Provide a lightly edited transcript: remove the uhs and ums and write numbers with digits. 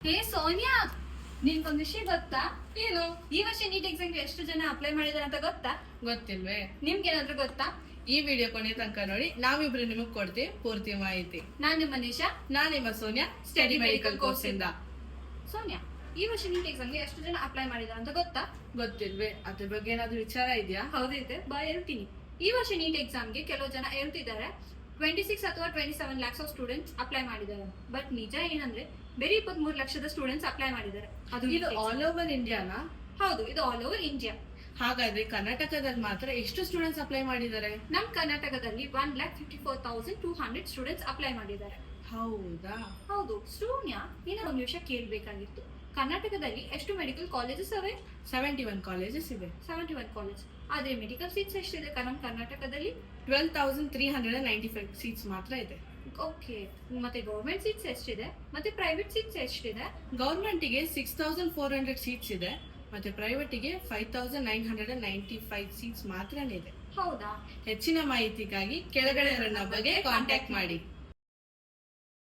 ಹೇ ಸೋನಿಯಾ, ನಿನ್ಗೊಂದ್ ವಿಷಯ ಗೊತ್ತಾ? ಏನು? ಈ ವರ್ಷ ನೀಟ್ ಎಕ್ಸಾಮ್ಗೆ ಎಷ್ಟು ಜನ ಅಪ್ಲೈ ಮಾಡಿದಾರೆ ಅಂತ ಗೊತ್ತಾ? ಗೊತ್ತಿಲ್ವೇ? ನಿಮ್ಗೆ ಏನಾದ್ರು ಗೊತ್ತಾ? ಈ ವಿಡಿಯೋ ಕೊನೆ ತನಕ ನೋಡಿ, ನಾವಿಬ್ರು ನಿಮಗ್ ಕೊಡ್ತೀವಿ ಪೂರ್ತಿ ಮಾಹಿತಿ. ನಾನ್ ನಿಮ್ಮ ನಿಶಾ, ನಾನ್ ನಿಮ್ಮ ಸೋನಿಯಾ, ಸ್ಟಡಿ ಮೆಡಿಕಲ್ ಕೋರ್ಸ್ ಇಂದ. ಸೋನಿಯಾ, ಈ ವರ್ಷ ನೀಟ್ ಎಕ್ಸಾಮ್ಗೆ ಎಷ್ಟು ಜನ ಅಪ್ಲೈ ಮಾಡಿದಾರೆ ಅಂತ ಗೊತ್ತಾ? ಗೊತ್ತಿಲ್ವೇ? ಅದ್ರ ಬಗ್ಗೆ ಏನಾದ್ರು ವಿಚಾರ ಇದೆಯಾ? ಹೌದಿದೆ, ಬಾ ಹೇಳ್ತೀನಿ. ಈ ವರ್ಷ ನೀಟ್ ಎಕ್ಸಾಮ್ಗೆ ಕೆಲವು ಜನ ಹೇಳ್ತಿದ್ದಾರೆ 26 ಅಥವಾ 27 lakhs ಆಫ್ ಸ್ಟೂಡೆಂಟ್ಸ್ ಅಪ್ಲೈ ಮಾಡಿದ್ದಾರೆ. ಬಟ್ ನಿಜ ಏನಂದ್ರೆ ಬೇರೆ 23 ಲಕ್ಷದ ಸ್ಟೂಡೆಂಟ್ಸ್ ಅಪ್ಲೈ ಮಾಡಿದ್ದಾರೆ. ಇದು ಆಲ್ ಓವರ್ ಇಂಡಿಯಾನಾ? ಹೌದು, ಇದು ಆಲ್ ಓವರ್ ಇಂಡಿಯಾ. ಹಾಗಾದ್ರೆ ಕರ್ನಾಟಕದಲ್ಲಿ ಮಾತ್ರ ಎಷ್ಟು ಸ್ಟೂಡೆಂಟ್ಸ್ ಅಪ್ಲೈ ಮಾಡಿದ್ದಾರೆ? ನಮ್ ಕರ್ನಾಟಕದಲ್ಲಿ 1,54,200 ಸ್ಟೂಡೆಂಟ್ಸ್ ಅಪ್ಲೈ ಮಾಡಿದ್ದಾರೆ. ಹೌದಾ? ಹೌದು. ಸೋನಿಯಾ, ನೀನು ಒಂದು ವಿಷಯ ಕೇಳ್ಬೇಕಾಗಿತ್ತು. ಕರ್ನಾಟಕದಲ್ಲಿ ಎಷ್ಟು ಮೆಡಿಕಲ್ ಕಾಲೇಜಸ್ ಅವೆ? 71 ಕಾಲೇಜಸ್ ಇದೆ. 71 ಕಾಲೇಜ್. ಆದ್ರೆ ಮೆಡಿಕಲ್ ಸೀಟ್ಸ್ ಎಷ್ಟಿದೆ ನಮ್ಮ ಕರ್ನಾಟಕದಲ್ಲಿ? 12,395 ಸೀಟ್ಸ್ ಮಾತ್ರ ಇದೆ. ಓಕೆ. ಮತ್ತೆ ಗೌರ್ಮೆಂಟ್ ಸೀಟ್ಸ್ ಎಷ್ಟಿದೆ? ಮತ್ತೆ ಪ್ರೈವೇಟ್ ಸೀಟ್ಸ್ ಎಷ್ಟಿದೆ? ಗೌರ್ಮೆಂಟಿಗೆ 6,400 ಸೀಟ್ಸ್ ಇದೆ, ಮತ್ತೆ ಪ್ರೈವೇಟಿಗೆ 5,995 ಸೀಟ್ಸ್ ಮಾತ್ರ ಇದೆ. ಹೌದಾ? ಹೆಚ್ಚಿನ ಮಾಹಿತಿಗಾಗಿ ಕೆಳಗಡೆ ಇರೋ ನಂಬರ್ಗೆ ಕಾಂಟ್ಯಾಕ್ಟ್ ಮಾಡಿ.